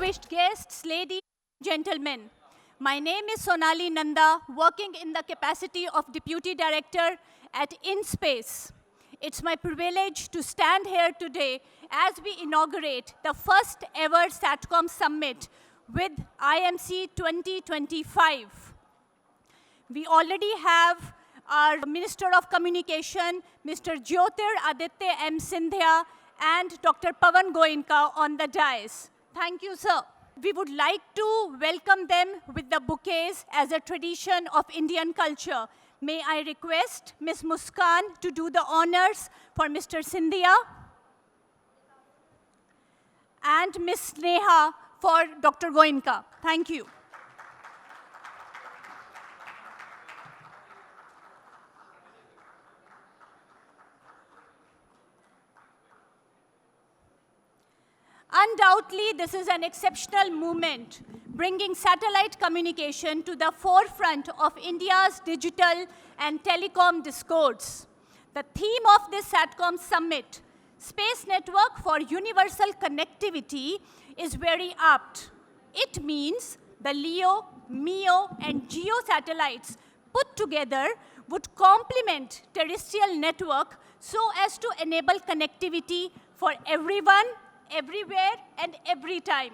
distinguished guests, ladies and gentlemen. My name is Sonali Nanda, working in the capacity of Deputy Director at InSpace. It's my privilege to stand here today as we inaugurate the first ever Satcom Summit with IMC 2025. We already have our Minister of Communication, Mr. Jyotir Aditya M. Sindhya, and Dr. Pavan Goenka on the dais. Thank you, sir. We would like to welcome them with the bouquets as a tradition of Indian culture. May I request Ms. Muskan to do the honors for Mr. Sindhya and Ms. Sneha for Dr. Goenka. Thank you. Undoubtedly, this is an exceptional moment, bringing satellite communication to the forefront of India's digital and telecom discourse. The theme of this Satcom Summit, Space Network for Universal Connectivity, is very apt. It means the LEO, MEO, and GEO satellites put together would complement terrestrial network so as to enable connectivity for everyone, everywhere, and every time.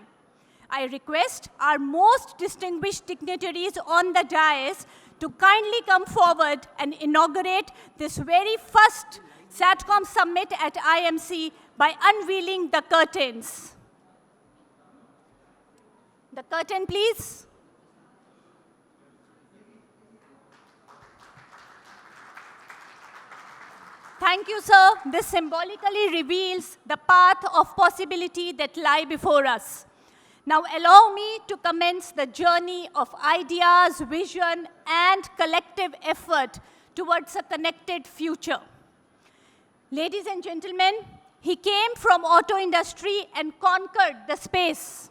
I request our most distinguished dignitaries on the dais to kindly come forward and inaugurate this very first Satcom Summit at IMC by unveiling the curtains. The curtain, please. Thank you, sir. This symbolically reveals the path of possibility that lie before us. Now, allow me to commence the journey of ideas, vision, and collective effort towards a connected future. Ladies and gentlemen, he came from auto industry and conquered the space.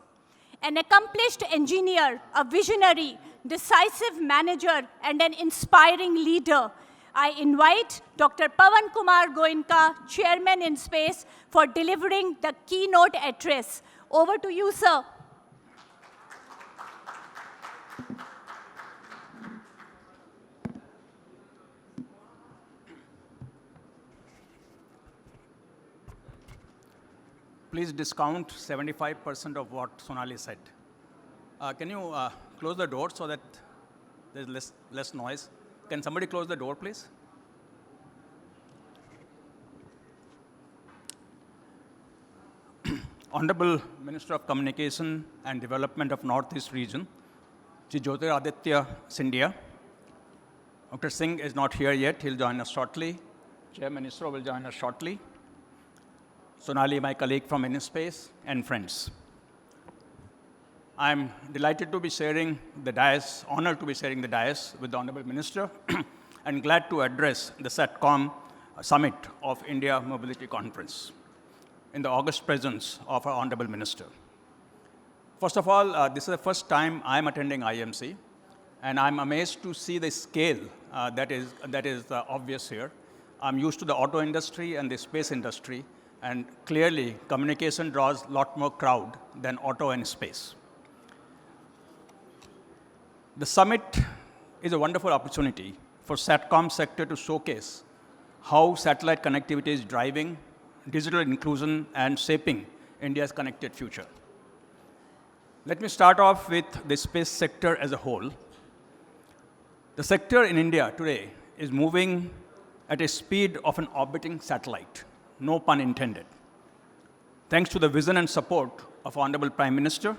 An accomplished engineer, a visionary, decisive manager, and an inspiring leader, I invite Dr. Pavan Kumar Goenka, Chairman InSpace, for delivering the keynote address. Over to you, sir. Please discount 75% of what Sonali said. Can you close the door so that there's less noise? Can somebody close the door, please? Honorable Minister of Communication and Development of Northeast Region, Shri Jyotir Aditya Sindhya. Dr. Singh is not here yet. He'll join us shortly. Chairman ISRO will join us shortly. Sonali, my colleague from InSpace, and friends. I'm delighted to be sharing the dais, honored to be sharing the dais with the Honorable Minister, and glad to address the Satcom Summit of India Mobility Conference in the august presence of our Honorable Minister. First of all, this is the first time I'm attending IMC, and I'm amazed to see the scale that is obvious here. I'm used to the auto industry and the space industry, and clearly communication draws a lot more crowd than auto and space. The summit is a wonderful opportunity for Satcom sector to showcase how satellite connectivity is driving digital inclusion and shaping India's connected future. Let me start off with the space sector as a whole. The sector in India today is moving at a speed of an orbiting satellite, no pun intended. Thanks to the vision and support of Honorable Prime Minister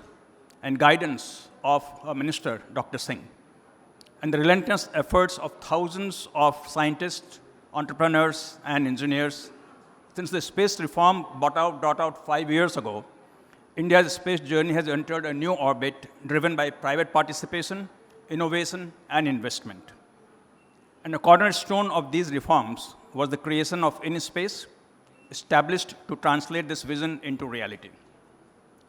and guidance of our Minister, Dr. Singh, and the relentless efforts of thousands of scientists, entrepreneurs, and engineers. Since the space reform brought out 5 years ago, India's space journey has entered a new orbit driven by private participation, innovation, and investment. And a cornerstone of these reforms was the creation of InSpace, established to translate this vision into reality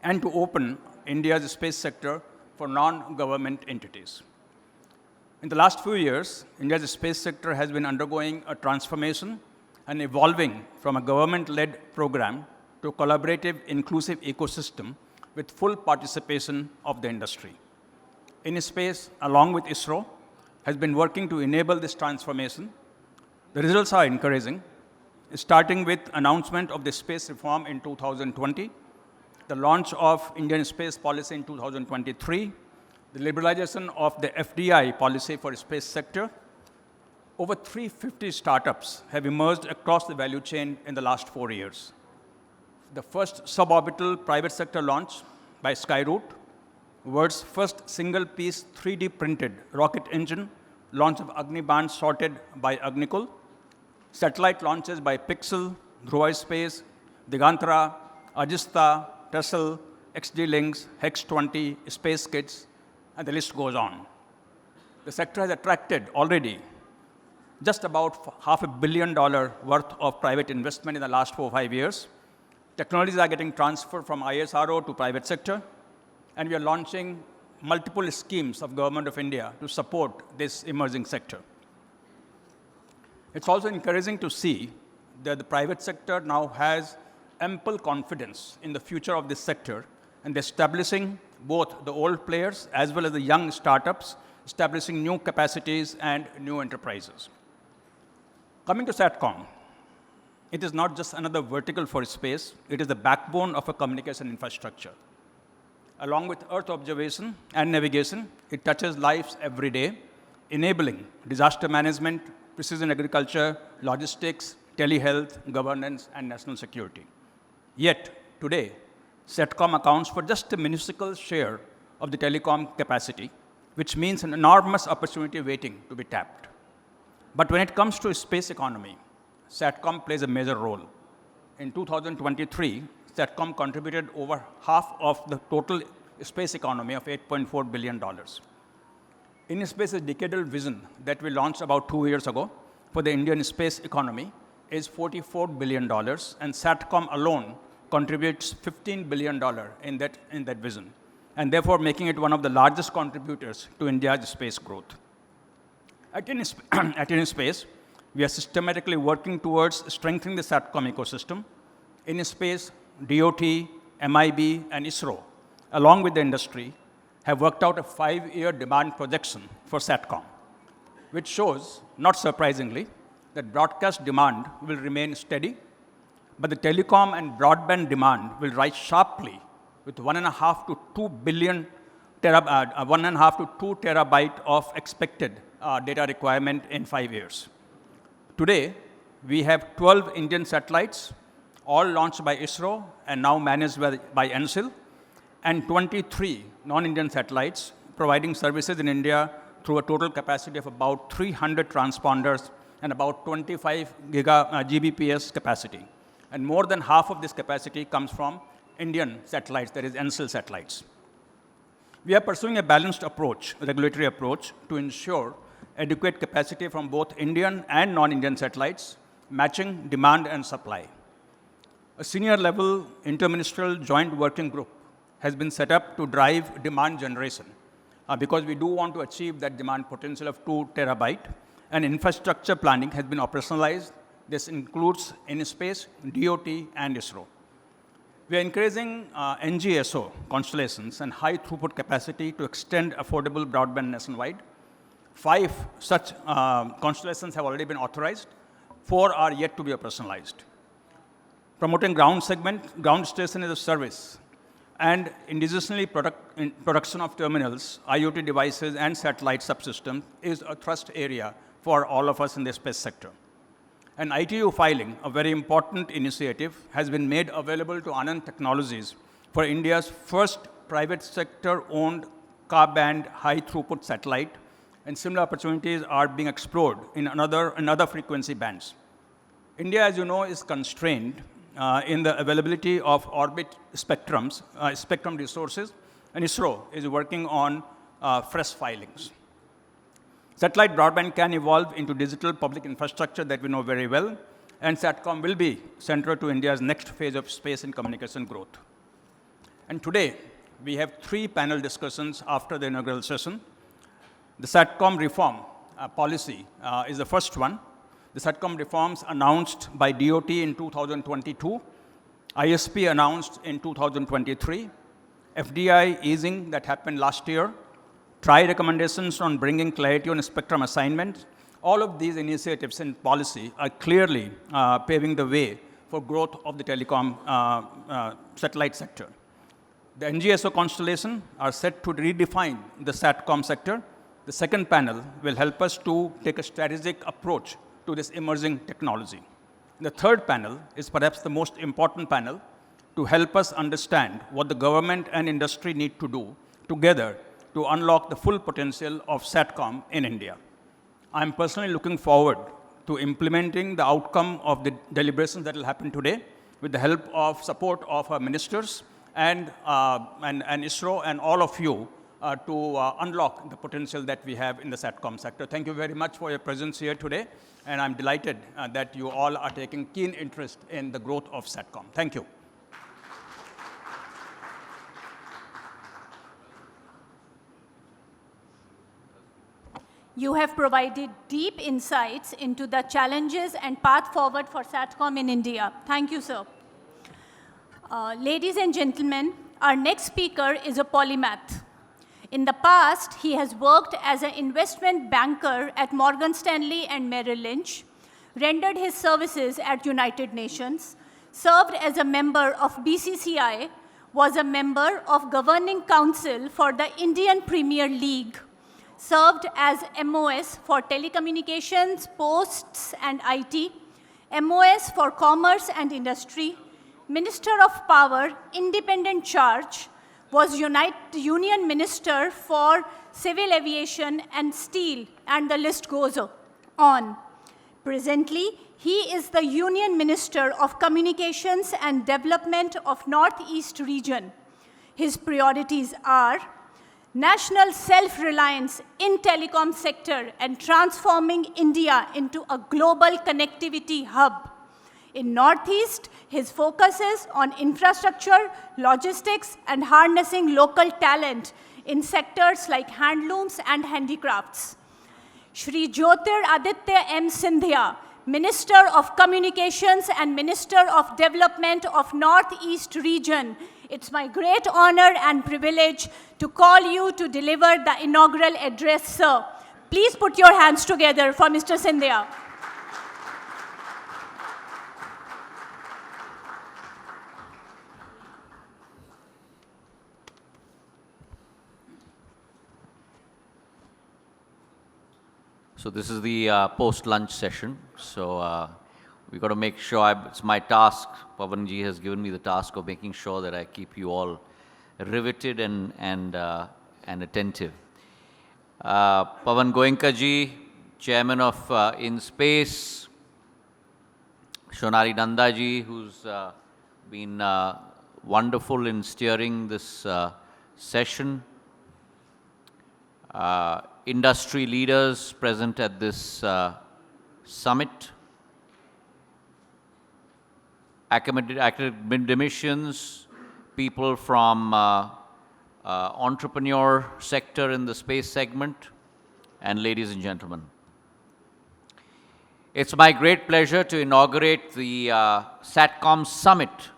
and to open India's space sector for non-government entities. In the last few years, India's space sector has been undergoing a transformation and evolving from a government-led program to a collaborative, inclusive ecosystem with full participation of the industry. InSpace, along with ISRO, has been working to enable this transformation. The results are encouraging, starting with announcement of the space reform in 2020, the launch of Indian space policy in 2023, the liberalization of the FDI policy for the space sector. Over 350 startups have emerged across the value chain in the last 4 years. The first suborbital private sector launch by Skyroot, world's first single-piece 3D printed rocket engine, launch of Agniban sorted by Agnikul, satellite launches by Pixel, Dhruva Space, Digantara, Ajista, Tessel, XD-Links, Hex20, Space Kits, and the list goes on. The sector has attracted already just about $500 million worth of private investment in the last 4 or 5 years. Technologies are getting transferred from ISRO to private sector, and we are launching multiple schemes of Government of India to support this emerging sector. It's also encouraging to see that the private sector now has ample confidence in the future of this sector, and they're establishing both the old players as well as the young startups, establishing new capacities and new enterprises. Coming to Satcom, it is not just another vertical for space, it is the backbone of a communication infrastructure. Along with Earth observation and navigation, it touches lives every day, enabling disaster management, precision agriculture, logistics, telehealth, governance, and national security. Yet, today, Satcom accounts for just a minuscule share of the telecom capacity, which means an enormous opportunity waiting to be tapped. But when it comes to space economy, Satcom plays a major role. In 2023, Satcom contributed over half of the total space economy of $8.4 billion. InSpace's decadal vision that we launched about 2 years ago for the Indian space economy is $44 billion, and Satcom alone contributes $15 billion in that vision, and therefore making it one of the largest contributors to India's space growth. At InSpace, we are systematically working towards strengthening the Satcom ecosystem. InSpace, DOT, MIB, and ISRO, along with the industry, have worked out a 5-year demand projection for Satcom, which shows, not surprisingly, that broadcast demand will remain steady, but the telecom and broadband demand will rise sharply with 1.5 to 2 terabyte of expected data requirement in 5 years. Today, we have 12 Indian satellites, all launched by ISRO and now managed by NSIL, and 23 non-Indian satellites providing services in India through a total capacity of about 300 transponders and about 25 Gbps capacity. And more than half of this capacity comes from Indian satellites, that is NSIL satellites. We are pursuing a balanced approach, a regulatory approach, to ensure adequate capacity from both Indian and non-Indian satellites, matching demand and supply. A senior-level interministerial joint working group has been set up to drive demand generation because we do want to achieve that demand potential of 2 terabyte, and infrastructure planning has been operationalized. This includes InSpace, DOT, and ISRO. We are encouraging NGSO constellations and high throughput capacity to extend affordable broadband nationwide. 5 such constellations have already been authorized. 4 are yet to be operationalized. Promoting ground station as a service, and indigenously production of terminals, IoT devices, and satellite subsystems is a thrust area for all of us in the space sector. An ITU filing, a very important initiative, has been made available to Anand Technologies for India's first private sector-owned Ka-band high-throughput satellite, and similar opportunities are being explored in other frequency bands. India, as you know, is constrained in the availability of orbit spectrum resources, and ISRO is working on fresh filings. Satellite broadband can evolve into digital public infrastructure that we know very well, and Satcom will be central to India's next phase of space and communication growth. And today, we have 3 panel discussions after the inaugural session. The Satcom reform policy is the first one. The Satcom reforms announced by DOT in 2022, ISP announced in 2023, FDI easing that happened last year, TRI recommendations on bringing clarity on spectrum assignment. All of these initiatives and policy are clearly paving the way for growth of the telecom satellite sector. The NGSO constellation are set to redefine the Satcom sector. The second panel will help us to take a strategic approach to this emerging technology. The third panel is perhaps the most important panel to help us understand what the government and industry need to do together to unlock the full potential of Satcom in India. I'm personally looking forward to implementing the outcome of the deliberations that will happen today with the help of support of our ministers and ISRO and all of you to unlock the potential that we have in the Satcom sector. Thank you very much for your presence here today, and I'm delighted that you all are taking keen interest in the growth of Satcom. Thank you. You have provided deep insights into the challenges and path forward for Satcom in India. Thank you, sir. Ladies and gentlemen, our next speaker is a polymath. In the past, he has worked as an investment banker at Morgan Stanley and Merrill Lynch, rendered his services at United Nations, served as a member of BCCI, was a member of Governing Council for the Indian Premier League, served as MOS for Telecommunications, Posts and IT, MOS for Commerce and Industry, Minister of Power, Independent Charge, was Union Minister for Civil Aviation and Steel, and the list goes on. Presently, he is the Union Minister of Communications and Development of Northeast Region. His priorities are national self-reliance in telecom sector and transforming India into a global connectivity hub. In Northeast, his focus is on infrastructure, logistics, and harnessing local talent in sectors like handlooms and handicrafts. Shri Jyotir Aditya M. Sindhya, Minister of Communications and Minister of Development of Northeast Region. It's my great honor and privilege to call you to deliver the inaugural address, sir. Please put your hands together for Mr. Sindhya. So this is the post-lunch session. So we've got to make sure, it's my task, Pavanji has given me the task of making sure that I keep you all riveted and attentive. Pavan Goenka ji, Chairman of InSpace, Shonari Nanda ji, who's been wonderful in steering this session, industry leaders present at this summit, academicians, people from entrepreneur sector in the space segment, and ladies and gentlemen. It's my great pleasure to inaugurate the Satcom Summit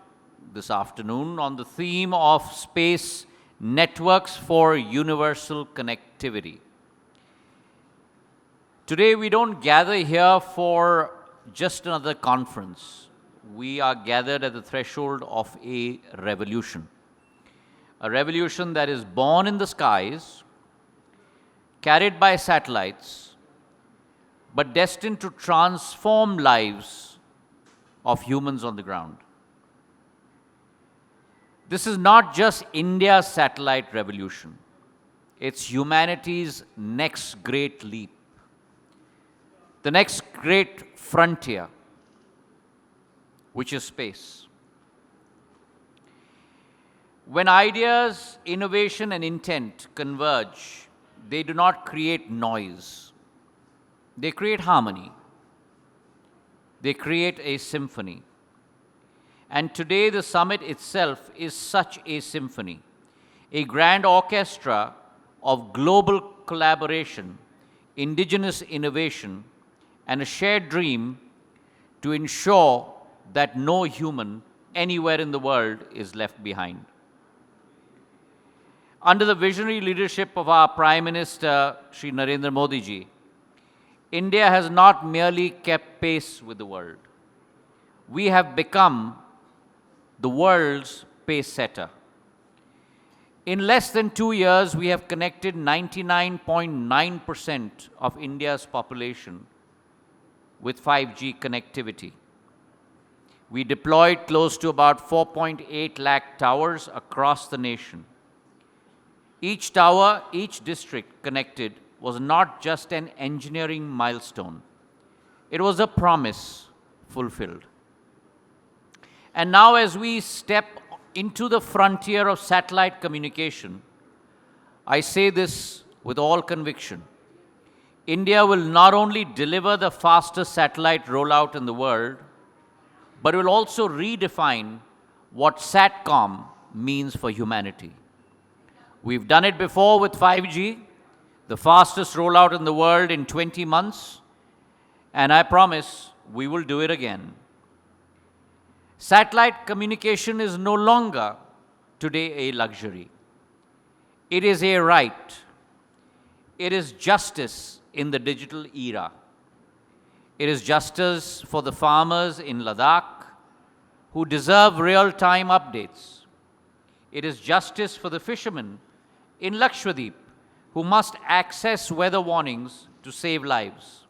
this afternoon on the theme of Space Networks for Universal Connectivity. Today, we don't gather here for just another conference. We are gathered at the threshold of a revolution that is born in the skies, carried by satellites, but destined to transform lives of humans on the ground. This is not just India's satellite revolution. It's humanity's next great leap. The next great frontier, which is space. When ideas, innovation, and intent converge, they do not create noise. They create harmony. They create a symphony. And today, the summit itself is such a symphony, a grand orchestra of global collaboration, indigenous innovation, and a shared dream to ensure that no human anywhere in the world is left behind. Under the visionary leadership of our Prime Minister, Shri Narendra Modi ji, India has not merely kept pace with the world. We have become the world's pace setter. In less than 2 years, we have connected 99.9% of India's population with 5G connectivity. We deployed close to about 4.8 lakh towers across the nation. Each tower, each district connected was not just an engineering milestone. It was a promise fulfilled. And now as we step into the frontier of satellite communication, I say this with all conviction. India will not only deliver the fastest satellite rollout in the world, but will also redefine what Satcom means for humanity. We've done it before with 5G, the fastest rollout in the world in 20 months, and I promise we will do it again. Satellite communication is no longer today a luxury. It is a right. It is justice in the digital era. It is justice for the farmers in Ladakh who deserve real-time updates. It is justice for the fishermen in Lakshadweep who must access weather warnings to save lives.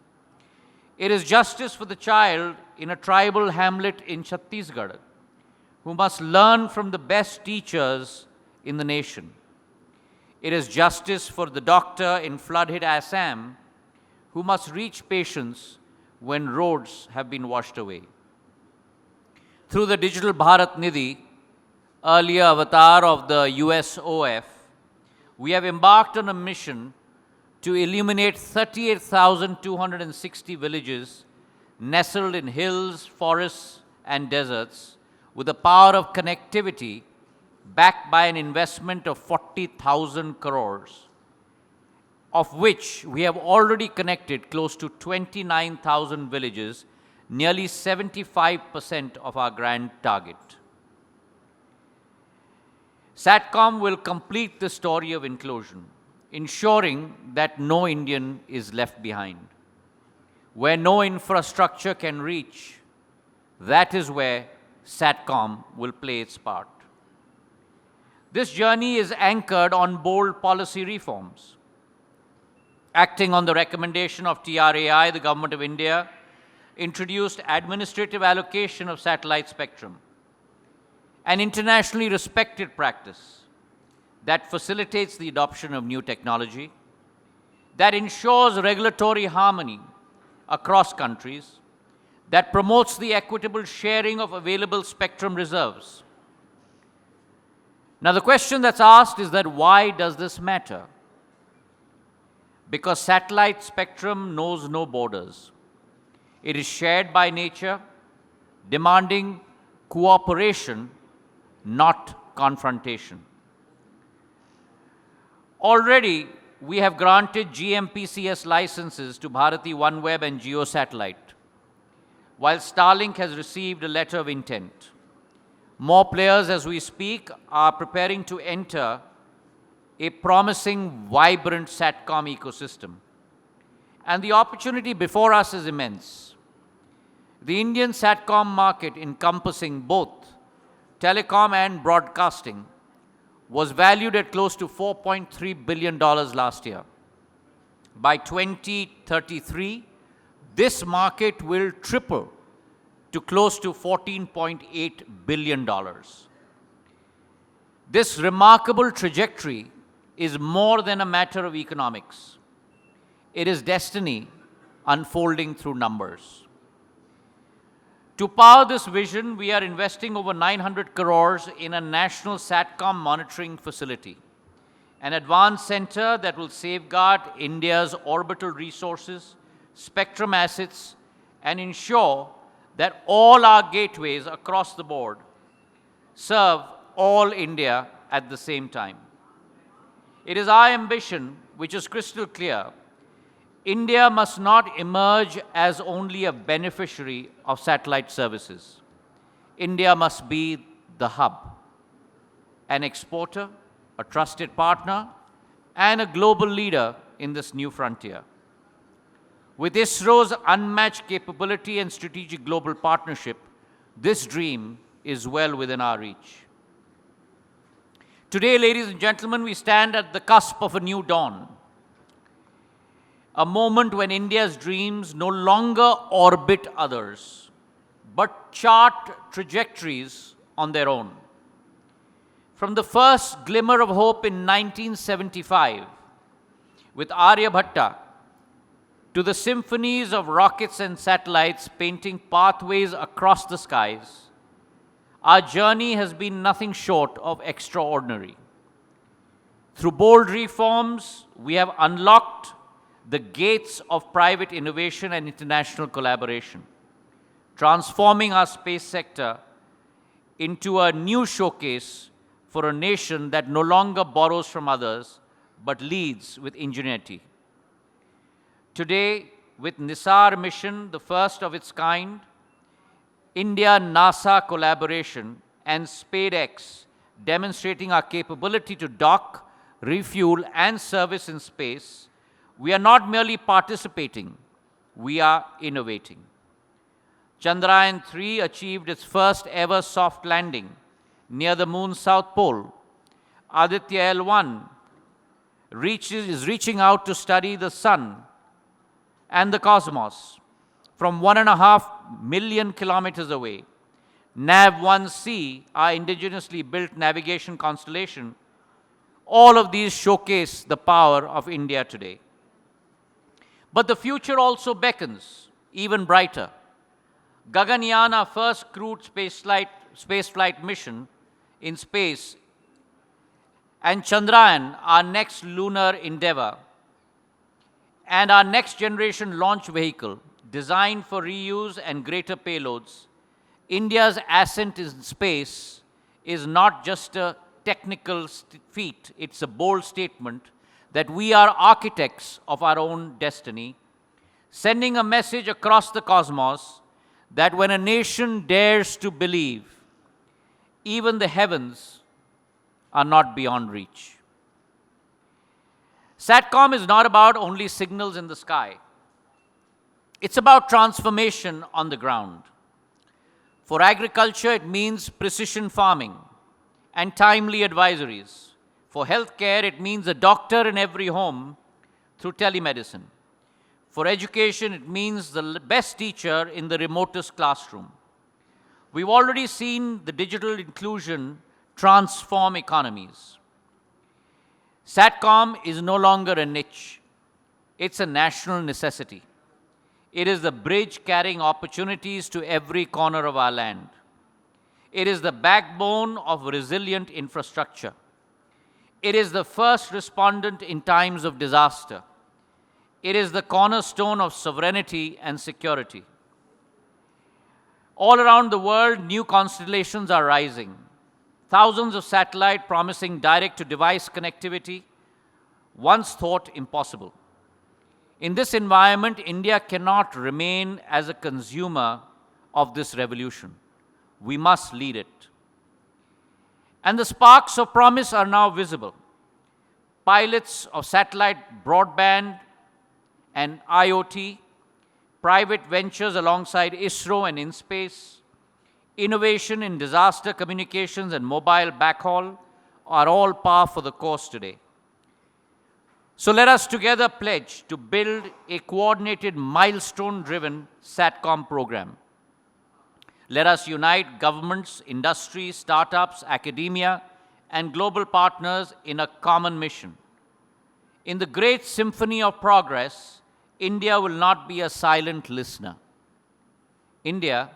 It is justice for the child in a tribal hamlet in Chhattisgarh who must learn from the best teachers in the nation. It is justice for the doctor in flood-hit Assam who must reach patients when roads have been washed away. Through the Digital Bharat Nidhi, earlier avatar of the USOF, we have embarked on a mission to illuminate 38,260 villages nestled in hills, forests, and deserts with the power of connectivity backed by an investment of 40,000 crores, of which we have already connected close to 29,000 villages, nearly 75% of our grand target. Satcom will complete the story of inclusion, ensuring that no Indian is left behind. Where no infrastructure can reach, that is where Satcom will play its part. This journey is anchored on bold policy reforms. Acting on the recommendation of TRAI, the Government of India introduced administrative allocation of satellite spectrum, an internationally respected practice that facilitates the adoption of new technology, that ensures regulatory harmony across countries, that promotes the equitable sharing of available spectrum reserves. Now, the question that's asked is that why does this matter? Because satellite spectrum knows no borders. It is shared by nature, demanding cooperation, not confrontation. Already, we have granted GMPCS licenses to Bharati OneWeb and GeoSatellite, while Starlink has received a letter of intent. More players, as we speak, are preparing to enter a promising, vibrant Satcom ecosystem. And the opportunity before us is immense. The Indian Satcom market, encompassing both telecom and broadcasting, was valued at close to $4.3 billion last year. By 2033, this market will triple to close to $14.8 billion. This remarkable trajectory is more than a matter of economics. It is destiny unfolding through numbers. To power this vision, we are investing over 900 crores in a national Satcom monitoring facility, an advanced center that will safeguard India's orbital resources, spectrum assets, and ensure that all our gateways across the board serve all India at the same time. It is our ambition, which is crystal clear. India must not emerge as only a beneficiary of satellite services. India must be the hub, an exporter, a trusted partner, and a global leader in this new frontier. With ISRO's unmatched capability and strategic global partnership, this dream is well within our reach. Today, ladies and gentlemen, we stand at the cusp of a new dawn, a moment when India's dreams no longer orbit others, but chart trajectories on their own. From the first glimmer of hope in 1975 with Aryabhatta to the symphonies of rockets and satellites painting pathways across the skies, our journey has been nothing short of extraordinary. Through bold reforms, we have unlocked the gates of private innovation and international collaboration, transforming our space sector into a new showcase for a nation that no longer borrows from others, but leads with ingenuity. Today, with NISAR mission, the first of its kind, India-NASA collaboration, and SpaceX demonstrating our capability to dock, refuel, and service in space, we are not merely participating, we are innovating. Chandrayaan-3 achieved its first ever soft landing near the moon's south pole. Aditya L1 is reaching out to study the sun and the cosmos from 1.5 million kilometers away. NAV-1C, our indigenously built navigation constellation, all of these showcase the power of India today. But the future also beckons, even brighter. Gaganyaan, our first crewed spaceflight mission in space, and Chandrayaan, our next lunar endeavor, and our next generation launch vehicle designed for reuse and greater payloads, India's ascent in space is not just a technical feat, it's a bold statement that we are architects of our own destiny, sending a message across the cosmos that when a nation dares to believe, even the heavens are not beyond reach. Satcom is not about only signals in the sky. It's about transformation on the ground. For agriculture, it means precision farming and timely advisories. For healthcare, it means a doctor in every home through telemedicine. For education, it means the best teacher in the remotest classroom. We've already seen the digital inclusion transform economies. Satcom is no longer a niche. It's a national necessity. It is the bridge carrying opportunities to every corner of our land. It is the backbone of resilient infrastructure. It is the first respondent in times of disaster. It is the cornerstone of sovereignty and security. All around the world, new constellations are rising. Thousands of satellites promising direct-to-device connectivity, once thought impossible. In this environment, India cannot remain as a consumer of this revolution. We must lead it. And the sparks of promise are now visible. Pilots of satellite broadband and IoT, private ventures alongside ISRO and InSpace, innovation in disaster communications and mobile backhaul are all par for the course today. So let us together pledge to build a coordinated, milestone-driven Satcom program. Let us unite governments, industry, startups, academia, and global partners in a common mission. In the great symphony of progress, India will not be a silent listener. India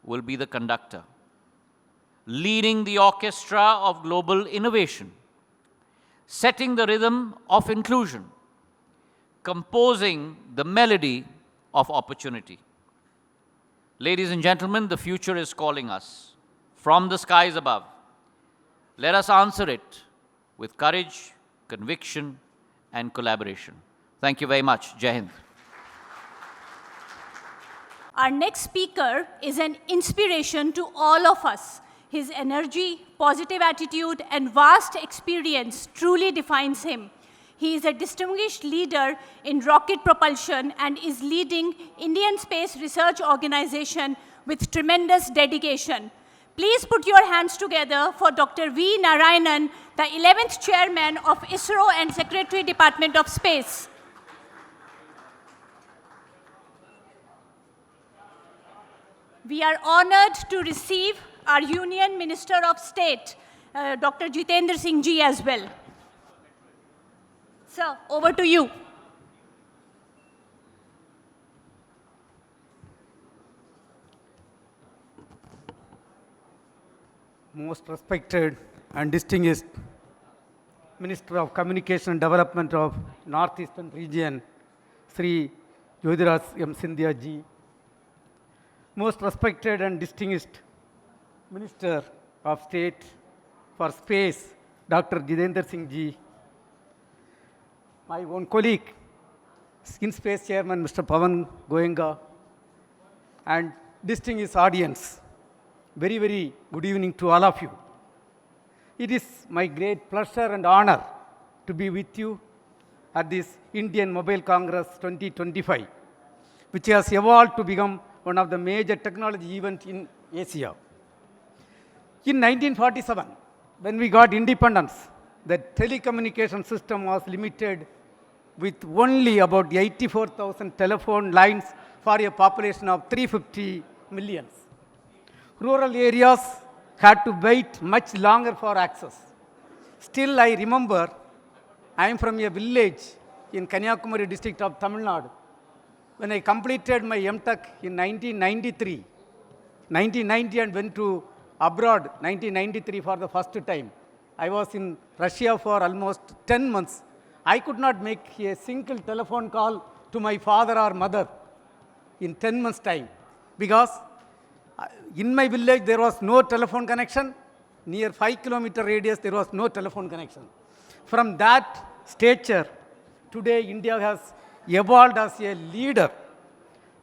will be the conductor, leading the orchestra of global innovation, setting the rhythm of inclusion, composing the melody of opportunity. Ladies and gentlemen, the future is calling us from the skies above. Let us answer it with courage, conviction, and collaboration. Thank you very much. Jai Hind. Our next speaker is an inspiration to all of us. His energy, positive attitude, and vast experience truly defines him. He is a distinguished leader in rocket propulsion and is leading Indian Space Research Organization with tremendous dedication. Please put your hands together for Dr. V. Narayanan, the 11th Chairman of ISRO and Secretary, Department of Space. We are honored to receive our Union Minister of State, Dr. Jitendra Singh ji as well. Sir, over to you. Most respected and distinguished Minister of Communication and Development of Northeastern Region, Sri Yodiraj M. Scindia ji. Most respected and distinguished Minister of State for Space, Dr. Jitendra Singh ji. My own colleague, InSpace Chairman, Mr. Pavan Goenka, and distinguished audience. Very, very good evening to all of you. It is my great pleasure and honor to be with you at this Indian Mobile Congress 2025, which has evolved to become one of the major technology events in Asia. In 1947, when we got independence, the telecommunication system was limited with only about 84,000 telephone lines for a population of 350 million. Rural areas had to wait much longer for access. Still, I remember, I am from a village in Kanyakumari district of Tamil Nadu. When I completed my MTech in 1990 and went to abroad 1993 for the first time. I was in Russia for almost 10 months. I could not make a single telephone call to my father or mother in 10 months' time because in my village there was no telephone connection. Near 5 kilometer radius there was no telephone connection. From that stature, today India has evolved as a leader.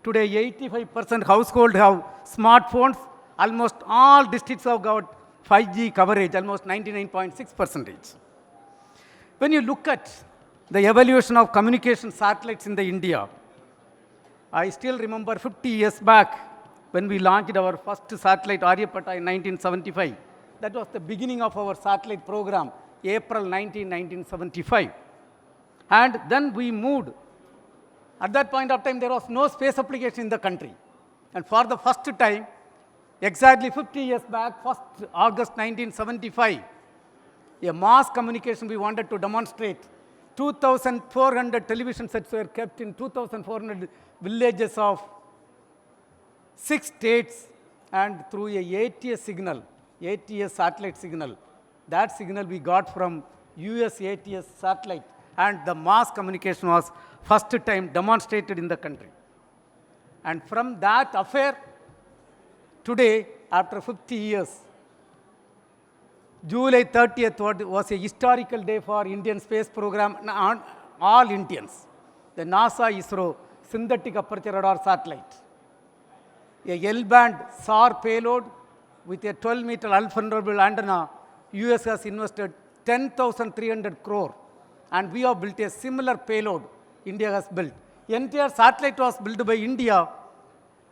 Today 85% households have smartphones. Almost all districts have got 5G coverage, almost 99.6%. When you look at the evolution of communication satellites in the India, I still remember 50 years back when we launched our first satellite Aryabhatta in 1975. That was the beginning of our satellite program, April 1975. And then we moved. At that point of time, there was no space application in the country. And for the first time, exactly 50 years back, 1st August 1975, a mass communication we wanted to demonstrate. 2,400 television sets were kept in 2,400 villages of 6 states, and through a ATS signal, ATS satellite signal, that signal we got from US ATS satellite, and the mass communication was first time demonstrated in the country. And from that affair, today, after 50 years, July 30th was a historical day for Indian space program on all Indians. The NASA ISRO synthetic aperture radar satellite, a L-band SAR payload with a 12-meter ultra-narrow antenna. US has invested 10,300 crore, and we have built a similar payload. India has built. The entire satellite was built by India,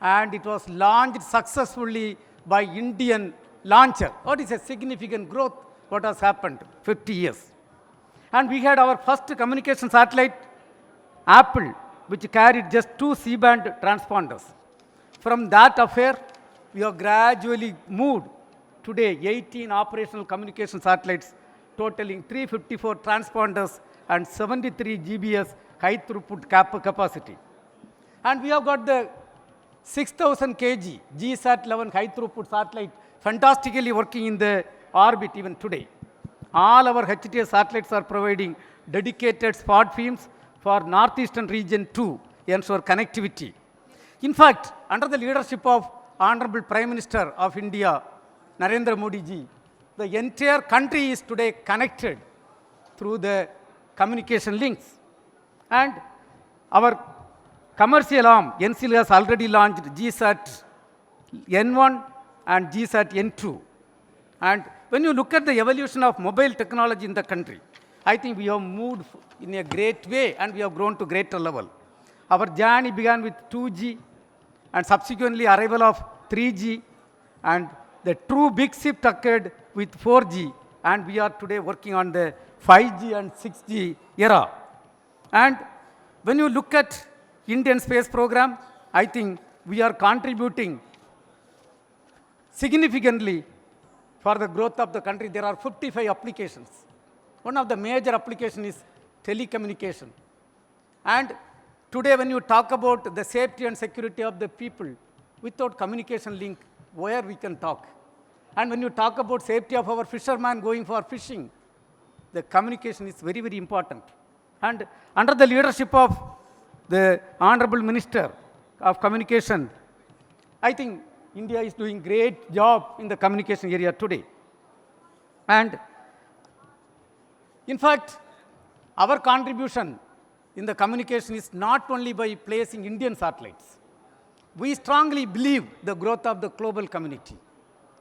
and it was launched successfully by Indian launcher. What is a significant growth? What has happened? 50 years. And we had our first communication satellite, Apple, which carried just 2 C-band transponders. From that affair, we have gradually moved. Today, 18 operational communication satellites totaling 354 transponders and 73 GBS high throughput capacity. And we have got the 6,000 kg GSAT-11 high throughput satellite fantastically working in the orbit even today. All our HTS satellites are providing dedicated spot beams for Northeastern region to ensure connectivity. In fact, under the leadership of Honorable Prime Minister of India, Narendra Modi ji, the entire country is today connected through the communication links. And our commercial arm, NCL, has already launched GSAT N1 and GSAT N2. And when you look at the evolution of mobile technology in the country, I think we have moved in a great way and we have grown to greater level. Our journey began with 2G and subsequently arrival of 3G, and the true big shift occurred with 4G, and we are today working on the 5G and 6G era. And when you look at Indian space program, I think we are contributing significantly for the growth of the country. There are 55 applications. One of the major applications is telecommunication. And today when you talk about the safety and security of the people, without communication link, where we can talk? And when you talk about safety of our fishermen going for fishing, the communication is very, very important. And under the leadership of the Honorable Minister of Communication, I think India is doing great job in the communication area today. And in fact, our contribution in the communication is not only by placing Indian satellites. We strongly believe the growth of the global community.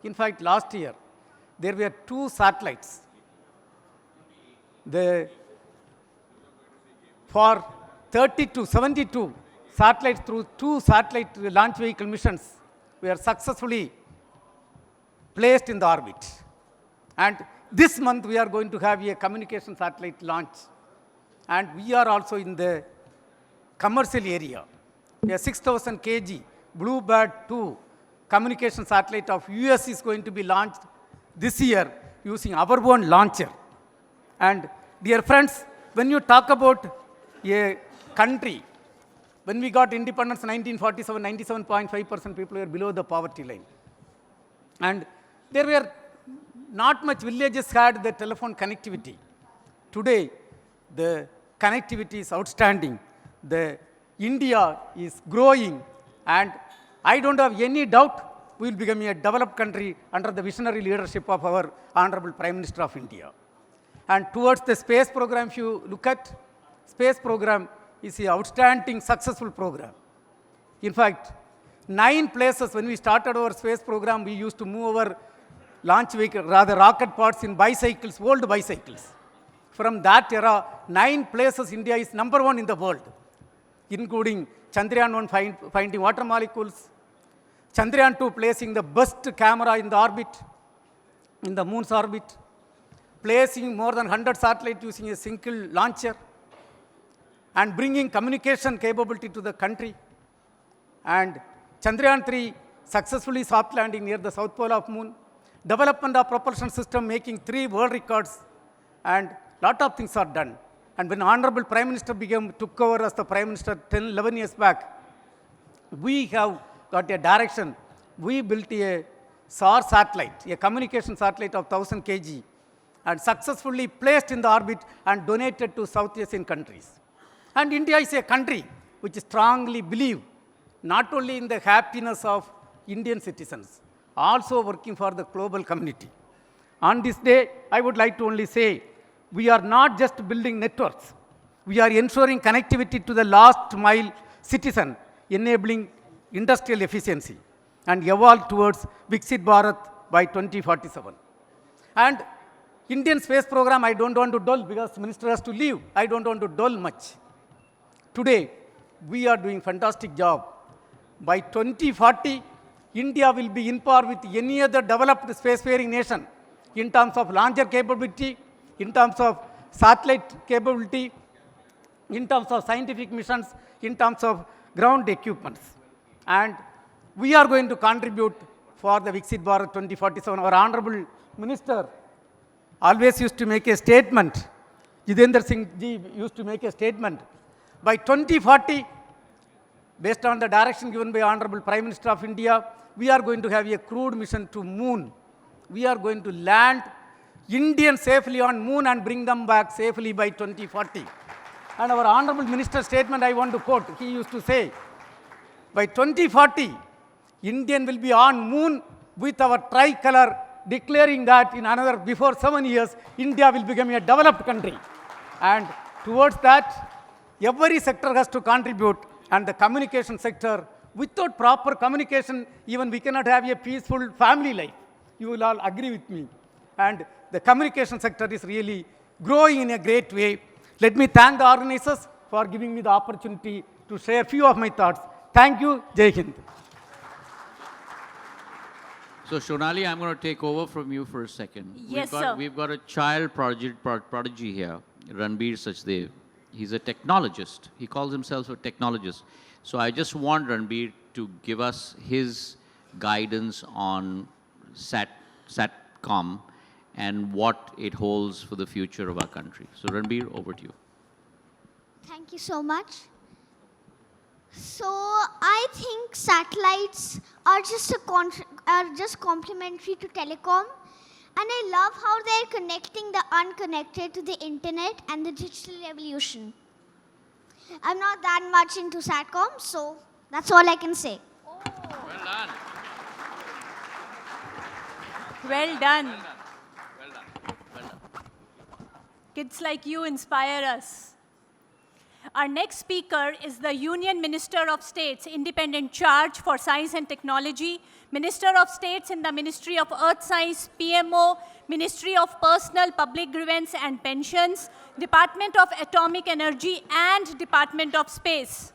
In fact, last year, there were 2 satellites. For 72 satellites through 2 satellite launch vehicle missions were successfully placed in the orbit. And this month we are going to have a communication satellite launch. And we are also in the commercial area. A 6,000 kg Bluebird 2 communication satellite of US is going to be launched this year using our own launcher. And dear friends, when you talk about a country, when we got independence in 1947, 97.5% people were below the poverty line. And there were not much villages had the telephone connectivity. Today, the connectivity is outstanding. The India is growing, and I don't have any doubt we will become a developed country under the visionary leadership of our Honorable Prime Minister of India. And towards the space program, if you look at space program, is an outstanding, successful program. In fact, 9 places when we started our space program, we used to move our launch vehicle, rather rocket pods in bicycles, old bicycles. From that era, 9 places India is number 1 in the world, including Chandrayaan-1 finding water molecules, Chandrayaan-2 placing the best camera in the orbit, in the moon's orbit, placing more than 100 satellites using a single launcher, and bringing communication capability to the country. And Chandrayaan-3 successfully soft landing near the south pole of moon, development of propulsion system making 3 world records, and lot of things are done. And when Honorable Prime Minister took over as the Prime Minister 11 years back, we have got a direction. We built a SAR satellite, a communication satellite of 1,000 kg, and successfully placed in the orbit and donated to South Asian countries. And India is a country which strongly believes not only in the happiness of Indian citizens, also working for the global community. On this day, I would like to only say, we are not just building networks. We are ensuring connectivity to the last mile citizen, enabling industrial efficiency, and evolve towards Viksit Bharat by 2047. And Indian space program, I don't want to dwell because the minister has to leave. I don't want to dwell much. Today, we are doing fantastic job. By 2040, India will be in par with any other developed spacefaring nation in terms of launcher capability, in terms of satellite capability, in terms of scientific missions, in terms of ground equipments. And we are going to contribute for the Viksit Bharat 2047. Our Honorable Minister always used to make a statement. Jitendra Singh ji used to make a statement. By 2040, based on the direction given by Honorable Prime Minister of India, we are going to have a crewed mission to moon. We are going to land Indians safely on moon and bring them back safely by 2040. And our Honorable Minister's statement I want to quote. He used to say, by 2040, Indian will be on moon with our tricolor, declaring that in another, before 7 years, India will become a developed country. And towards that, every sector has to contribute, and the communication sector, without proper communication, even we cannot have a peaceful family life. you will all agree with me. And the communication sector is really growing in a great way. Let me thank the organizers for giving me the opportunity to share a few of my thoughts. Thank you. Jai Hind. So, Shonali, I'm going to take over from you for a second. Yes, sir. We've got a child prodigy here, Ranbir Sachdev. He's a technologist. He calls himself a technologist. So I just want Ranbir to give us his guidance on Satcom and what it holds for the future of our country. So Ranbir, over to you. Thank you so much. So I think satellites are just complementary to telecom, and I love how they're connecting the unconnected to the internet and the digital revolution. I'm not that much into Satcom, so that's all I can say. Well done. Well done. Well done. Well done. Kids like you inspire us. Our next speaker is the Union Minister of State's Independent Charge for Science and Technology, Minister of States in the Ministry of Earth Science, PMO, Ministry of Personal Public Grievance and Pensions, Department of Atomic Energy, and Department of Space.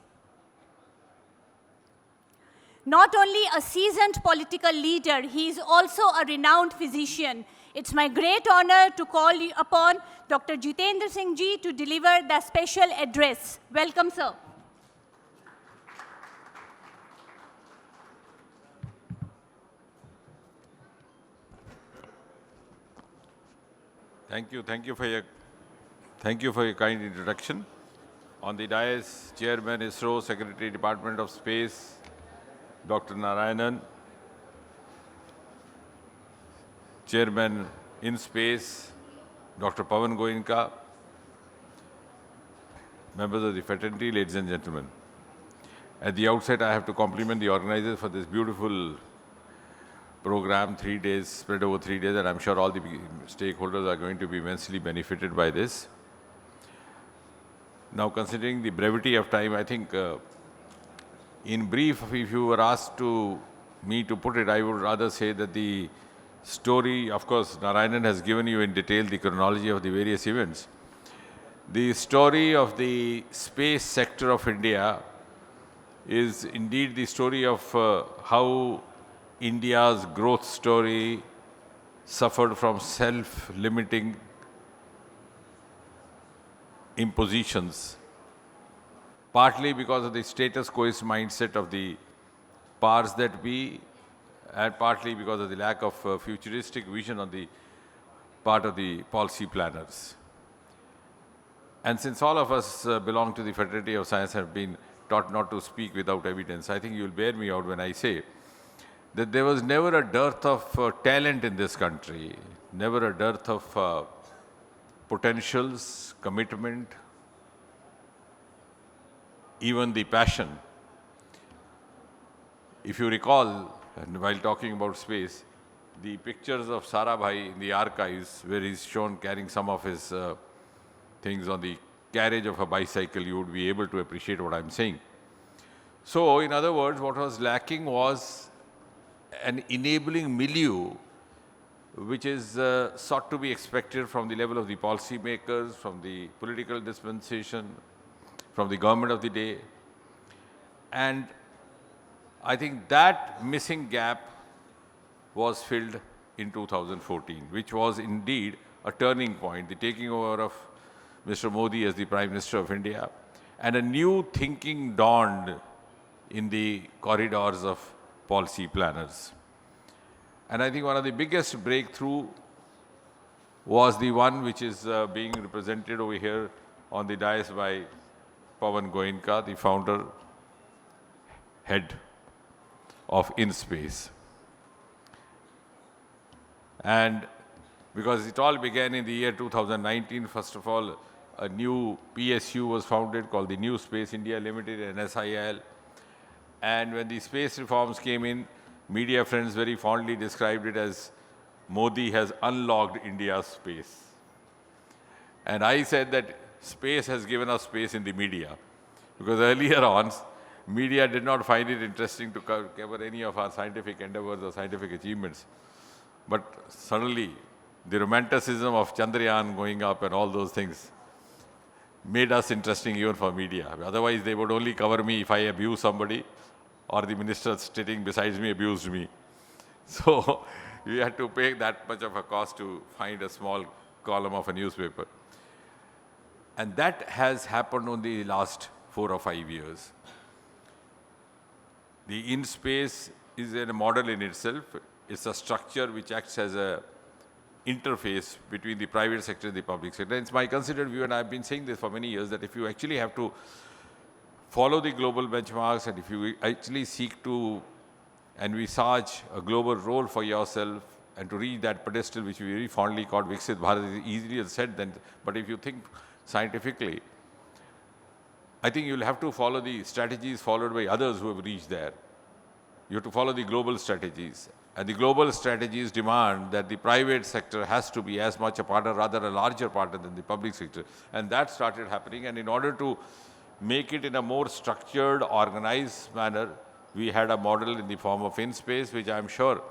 Not only a seasoned political leader, he is also a renowned physician. It's my great honor to call upon Dr. Jitendra Singh Ji to deliver the special address. Welcome, sir. Thank you for your kind introduction. On the dais, Chairman ISRO, Secretary Department of Space, Dr. Narayanan, Chairman in Space, Dr. Pavan Goenka, members of the fraternity, ladies and gentlemen. At the outset, I have to compliment the organizers for this beautiful program, 3 days, spread over 3 days, and I'm sure all the stakeholders are going to be immensely benefited by this. Now, considering the brevity of time, I think, in brief, if you were asked me to put it, I would rather say that the story, of course, Narayanan has given you in detail the chronology of the various events. The story of the space sector of India is indeed the story of how India's growth story suffered from self-limiting impositions, partly because of the status quoist mindset of the powers that be, and partly because of the lack of futuristic vision on the part of the policy planners. And since all of us belong to the fraternity of science and have been taught not to speak without evidence, I think you will bear me out when I say that there was never a dearth of talent in this country, never a dearth of potentials, commitment, even the passion. If you recall, and while talking about space, the pictures of Sarabhai in the archives, where he's shown carrying some of his things on the carriage of a bicycle, you would be able to appreciate what I'm saying. So, in other words, what was lacking was an enabling milieu which is sought to be expected from the level of the policy makers, from the political dispensation, from the government of the day. And I think that missing gap was filled in 2014, which was indeed a turning point, the taking over of Mr. Modi as the Prime Minister of India, and a new thinking dawned in the corridors of policy planners. And I think one of the biggest breakthrough was the one which is being represented over here on the dais by Pavan Goenka, the founder, head of InSpace. And because it all began in the year 2019, first of all, a new PSU was founded called the New Space India Limited, NSIL. And when the space reforms came in, media friends very fondly described it as Modi has unlocked India's space. And I said that space has given us space in the media, because earlier on, media did not find it interesting to cover any of our scientific endeavors or scientific achievements. But suddenly, the romanticism of Chandrayaan going up and all those things made us interesting even for media. Otherwise, they would only cover me if I abuse somebody or the minister sitting beside me abused me. So we had to pay that much of a cost to find a small column of a newspaper. And that has happened only the last 4 or 5 years. The in-space is a model in itself. It's a structure which acts as a interface between the private sector and the public sector. And it's my considered view, and I've been saying this for many years, that if you actually have to follow the global benchmarks and if you actually seek to envisage a global role for yourself and to reach that pedestal which we very fondly call Viksit Bharat, is easier said than, but if you think scientifically, I think you'll have to follow the strategies followed by others who have reached there. You have to follow the global strategies. And the global strategies demand that the private sector has to be as much a partner, rather a larger partner than the public sector. And that started happening. And in order to make it in a more structured, organized manner, we had a model in the form of InSpace, which I'm sure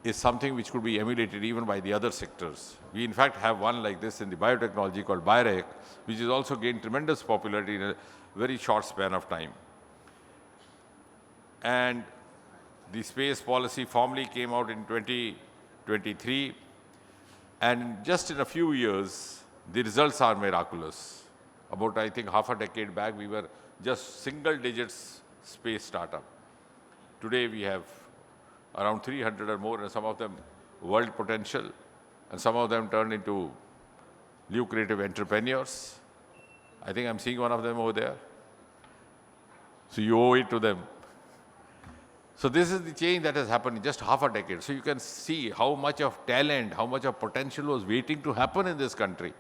is something which could be emulated even by the other sectors. We in fact have one like this in the biotechnology called BioRec, which has also gained tremendous popularity in a very short span of time. And the space policy formally came out in 2023, and just in a few years, the results are miraculous. About, I think, half a decade back, we were just single digits space startup. Today, we have around 300 or more, and some of them world potential, and some of them turned into lucrative entrepreneurs. I think I'm seeing one of them over there. So you owe it to them. So this is the change that has happened in just half a decade. So you can see how much of talent, how much of potential was waiting to happen in this country.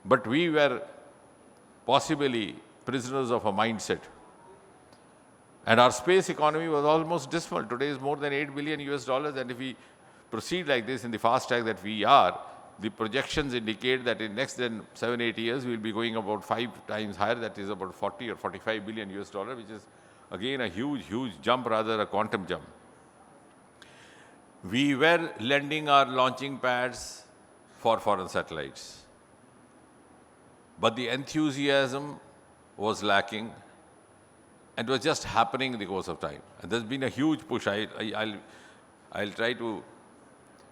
But we were possibly prisoners of a mindset. And our space economy was almost dismal. Today is more than $8 billion US, and if we proceed like this in the fast track that we are, the projections indicate that in next than 7-8 years, we'll be going about 5 times higher. That is about 40 or 45 billion US dollar, which is again a huge jump, rather a quantum jump. We were lending our launching pads for foreign satellites, but the enthusiasm was lacking and was just happening in the course of time. And there's been a huge push. I'll try to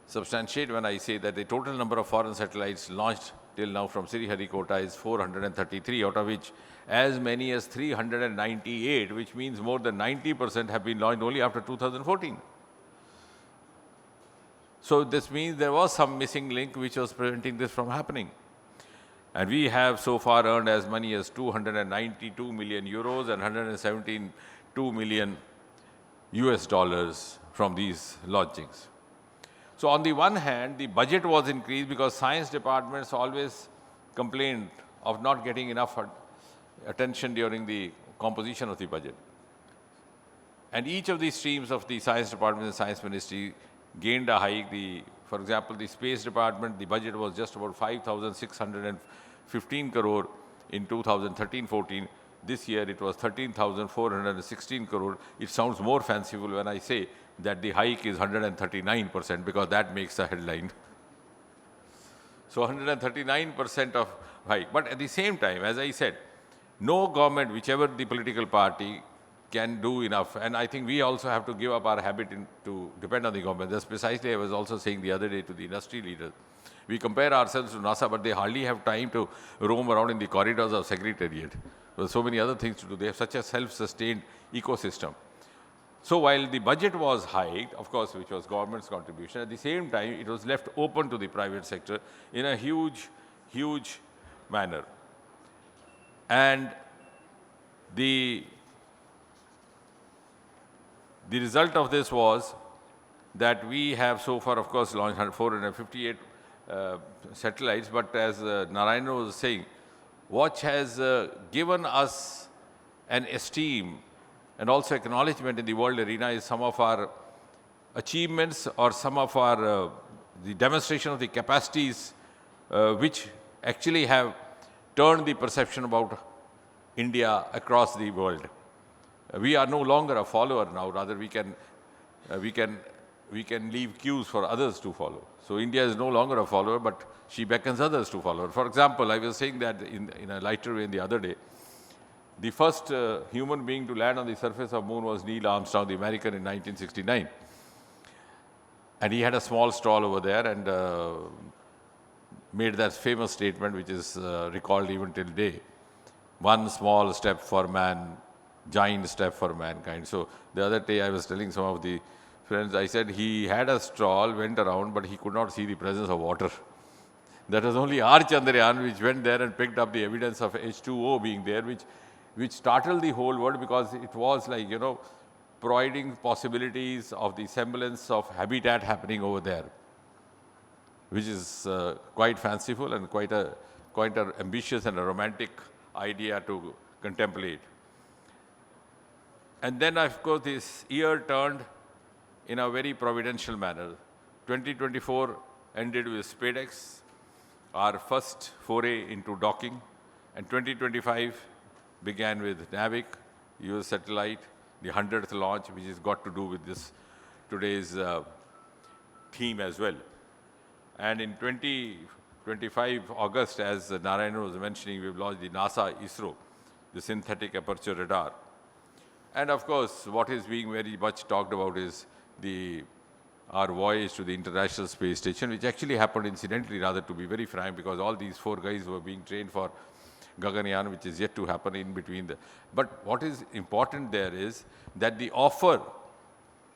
substantiate when I say that the total number of foreign satellites launched till now from Sriharikota is 433, out of which as many as 398, which means more than 90% have been launched only after 2014. So this means there was some missing link which was preventing this from happening. And we have so far earned as many as 292 million euros and 172 million US dollars from these launchings. So on the one hand, the budget was increased because science departments always complained of not getting enough attention during the composition of the budget. And each of these streams of the science department and science ministry gained a hike. For example, the space department, the budget was just about 5,615 crore in 2013-14. This year it was 13,416 crore. It sounds more fanciful when I say that the hike is 139%, because that makes a headline. So 139% of hike. But at the same time, as I said, no government, whichever the political party, can do enough. And I think we also have to give up our habit to depend on the government. That's precisely I was also saying the other day to the industry leaders. We compare ourselves to NASA, but they hardly have time to roam around in the corridors of Secretariat. There's so many other things to do. They have such a self-sustained ecosystem. So while the budget was hiked, of course, which was government's contribution, at the same time, it was left open to the private sector in a huge manner. And the result of this was that we have so far, of course, launched 458 satellites, but as Narayana was saying, which has given us an esteem and also acknowledgement in the world arena is some of our achievements or some of our the demonstration of the capacities which actually have turned the perception about India across the world. We are no longer a follower now, rather we can we can leave cues for others to follow. So India is no longer a follower, but she beckons others to follow her. For example, I was saying that in a lighter way the other day, the first human being to land on the surface of moon was Neil Armstrong, the American, in 1969. And he had a small stall over there and made that famous statement, which is recalled even till today. One small step for man, giant step for mankind. So the other day I was telling some of the friends, I said he had a stall, went around, but he could not see the presence of water. That was only our Chandrayaan which went there and picked up the evidence of H2O being there, which startled the whole world, because it was like, providing possibilities of the semblance of habitat happening over there, which is quite fanciful and quite a ambitious and a romantic idea to contemplate. And then, of course, this year turned in a very providential manner. 2024 ended with SpaceX, our first foray into docking, and 2025 began with NAVIC, US satellite, the 100th launch, which has got to do with this today's theme as well. And in 2025 August, as Narayan was mentioning, we've launched the NASA ISRO, the synthetic aperture radar. And of course, what is being very much talked about is our voyage to the International Space Station, which actually happened incidentally, rather, to be very frank, because all these 4 guys were being trained for Gaganyaan, which is yet to happen in between. But what is important there is that the offer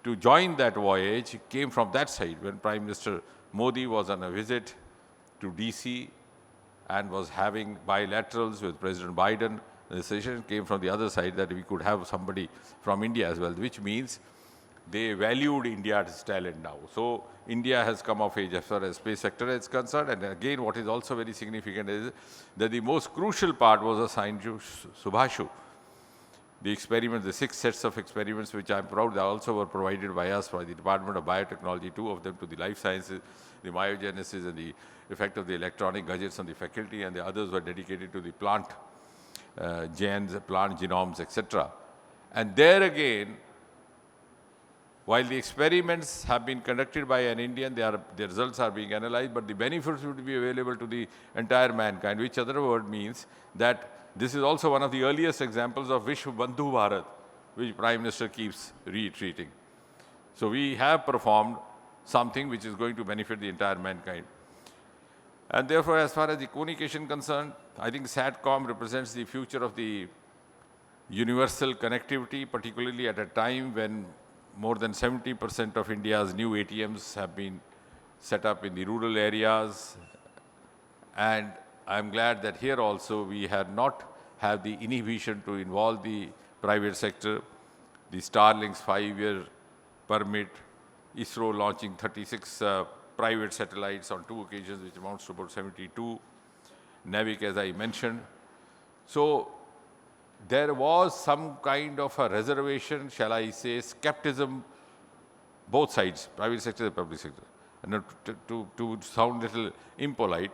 to join that voyage came from that side. When Prime Minister Modi was on a visit to DC and was having bilaterals with President Biden, the decision came from the other side that we could have somebody from India as well, which means they valued India's talent now. So India has come of age as far as space sector is concerned. And again, what is also very significant is that the most crucial part was assigned to Subhashu. The experiments, the 6 sets of experiments, which I'm proud they also were provided by us by the Department of Biotechnology, 2 of them to the life sciences, the myogenesis and the effect of the electronic gadgets on the faculty, and the others were dedicated to the plant genes, plant genomes, etc. And there again, while the experiments have been conducted by an Indian, the results are being analyzed, but the benefits would be available to the entire mankind, which other word means that this is also one of the earliest examples of Vishwa Bandhu Bharat, which Prime Minister keeps reiterating. So we have performed something which is going to benefit the entire mankind. And therefore, as far as the communication concerned, I think Satcom represents the future of the universal connectivity, particularly at a time when more than 70% of India's new ATMs have been set up in the rural areas. And I'm glad that here also we had not have the inhibition to involve the private sector. The Starlink's 5-year permit, ISRO launching 36 private satellites on 2 occasions, which amounts to about 72. NAVIC, as I mentioned. So there was some kind of a reservation, shall I say, skepticism, both sides, private sector and public sector. And to sound a little impolite,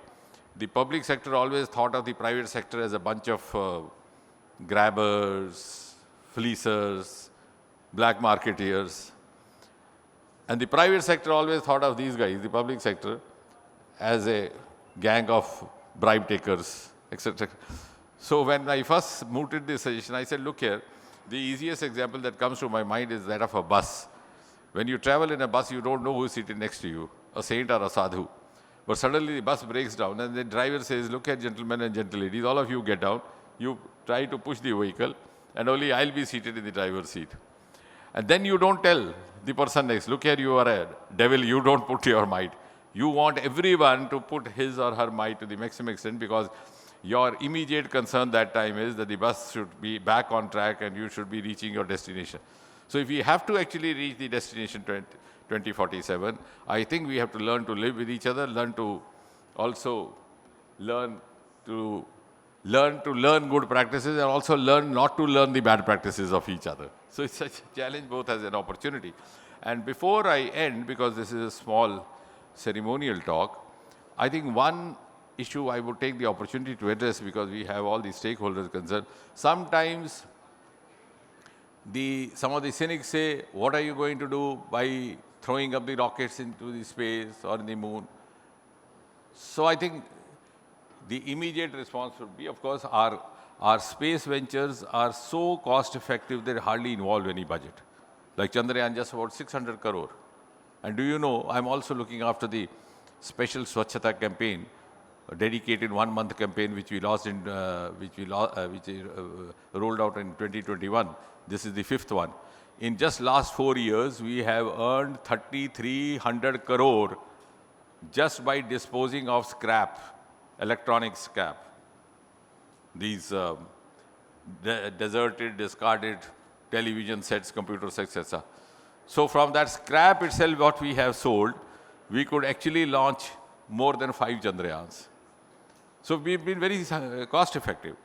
the public sector always thought of the private sector as a bunch of grabbers, fleecers, black marketeers. And the private sector always thought of these guys, the public sector, as a gang of bribe takers, etc. So when I first mooted this suggestion, I said, look here, the easiest example that comes to my mind is that of a bus. When you travel in a bus, you don't know who is sitting next to you, a saint or a sadhu. But suddenly the bus breaks down and the driver says, look here, gentlemen and gentleladies, all of you get down. You try to push the vehicle and only I'll be seated in the driver's seat. And then you don't tell the person next, look here, you are a devil, you don't put your might. You want everyone to put his or her might to the maximum extent, because your immediate concern that time is that the bus should be back on track and you should be reaching your destination. So if we have to actually reach the destination 2047, I think we have to learn to live with each other, learn to also learn good practices, and also learn not to learn the bad practices of each other. So it's such a challenge both as an opportunity. And before I end, because this is a small ceremonial talk, I think one issue I would take the opportunity to address, because we have all the stakeholders concerned. Sometimes some of the cynics say, what are you going to do by throwing up the rockets into the space or in the moon. So I think the immediate response would be, of course, our space ventures are so cost effective, they hardly involve any budget. Like Chandrayaan, just about 600 crore. And do you know, I'm also looking after the special Swachhata campaign, a dedicated 1 month campaign which we rolled out in 2021. This is the 5th one. In just last 4 years, we have earned 3,300 crore just by disposing of scrap, electronic scrap. These deserted, discarded television sets, computer sets, etc. So from that scrap itself, what we have sold, we could actually launch more than 5 Chandrayaans. So we've been very cost effective.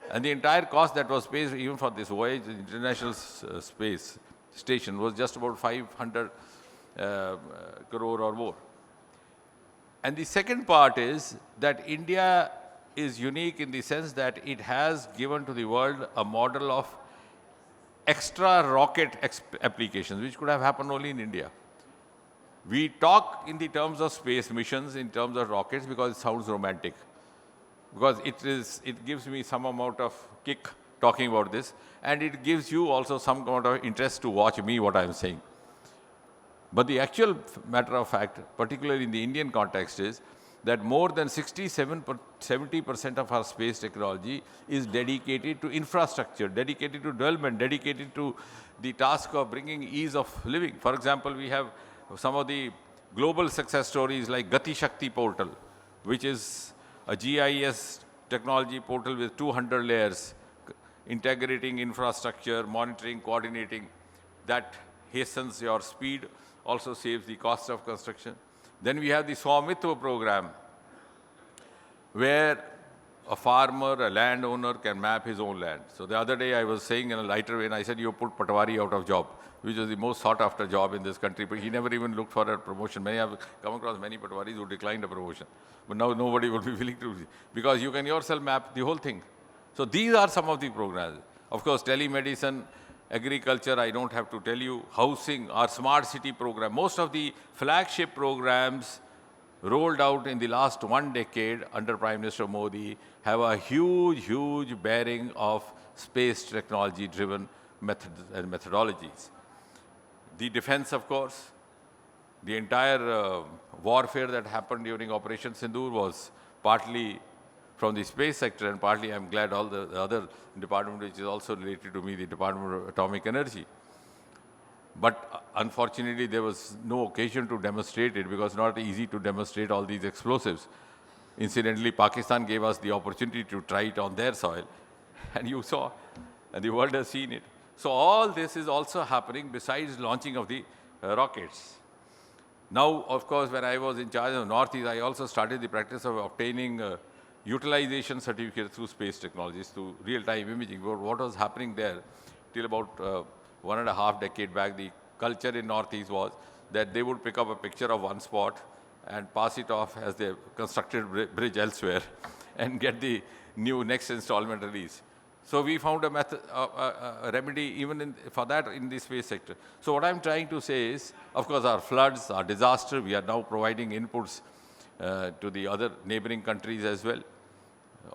And the entire cost that was paid even for this voyage, the International Space Station, was just about 500 crore or more. And the second part is that India is unique in the sense that it has given to the world a model of extra rocket applications, which could have happened only in India. We talk in the terms of space missions, in terms of rockets, because it sounds romantic. Because it gives me some amount of kick talking about this, and it gives you also some amount of interest to watch me what I am saying. But the actual matter of fact, particularly in the Indian context, is that more than 70% of our space technology is dedicated to infrastructure, dedicated to development, dedicated to the task of bringing ease of living. For example, we have some of the global success stories like Gati Shakti portal, which is a GIS technology portal with 200 layers, integrating infrastructure, monitoring, coordinating. That hastens your speed, also saves the cost of construction. Then we have the Swamitva program, where a farmer, a landowner can map his own land. So the other day I was saying in a lighter vein, I said, you put Patwari out of job, which was the most sought after job in this country, but he never even looked for a promotion. Many have come across many Patwaris who declined a promotion. But now nobody would be willing to, because you can yourself map the whole thing. So these are some of the programs. Of course, telemedicine, agriculture, I don't have to tell you, housing, our smart city program. Most of the flagship programs rolled out in the last 1 decade under Prime Minister Modi have a huge bearing of space technology-driven methods and methodologies. The defense, of course, the entire warfare that happened during Operation Sindoor was partly from the space sector, and partly I'm glad all the other department which is also related to me, the Department of Atomic Energy. But unfortunately, there was no occasion to demonstrate it because it's not easy to demonstrate all these explosives. Incidentally, Pakistan gave us the opportunity to try it on their soil, and you saw, and the world has seen it. So all this is also happening besides launching of the rockets. Now, of course, when I was in charge of Northeast, I also started the practice of obtaining utilization certificates through space technologies, through real-time imaging. What was happening there till about 1.5 decades back, the culture in Northeast was that they would pick up a picture of one spot and pass it off as they constructed bridge elsewhere and get the next installment release. So we found a method, a remedy even for that in the space sector. So what I'm trying to say is, of course, our floods, our disaster, we are now providing inputs to the other neighboring countries as well.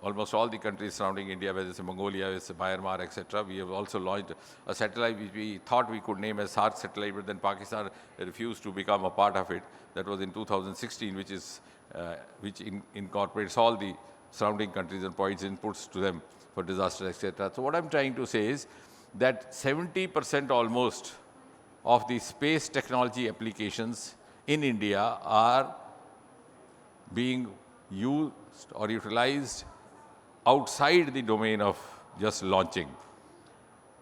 Almost all the countries surrounding India, whether it's Mongolia, it's Myanmar, etc. We have also launched a satellite which we thought we could name as SARC satellite, but then Pakistan refused to become a part of it. That was in 2016, which incorporates all the surrounding countries and provides inputs to them for disaster, etc. So what I'm trying to say is that 70% almost of the space technology applications in India are being used or utilized outside the domain of just launching.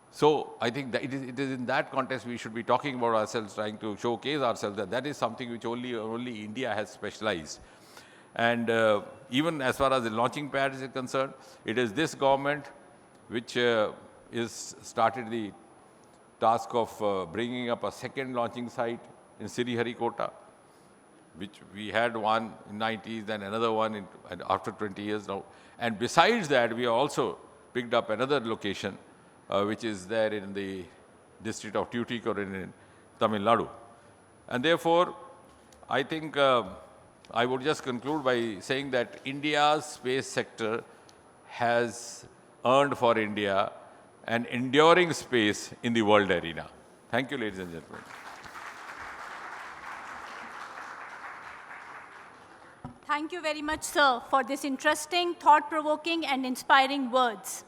So I think that it is in that context we should be talking about ourselves, trying to showcase ourselves that is something which only India has specialized. And even as far as the launching pads is concerned, it is this government which is started the task of bringing up a second launching site in Sriharikota, which we had one in 90s, then another one after 20 years now. And besides that, we also picked up another location, which is there in the district of Tuticorin in Tamil Nadu. And therefore, I think I would just conclude by saying that India's space sector has earned for India an enduring space in the world arena. Thank you, ladies and gentlemen. Thank you very much, sir, for this interesting, thought-provoking, and inspiring words.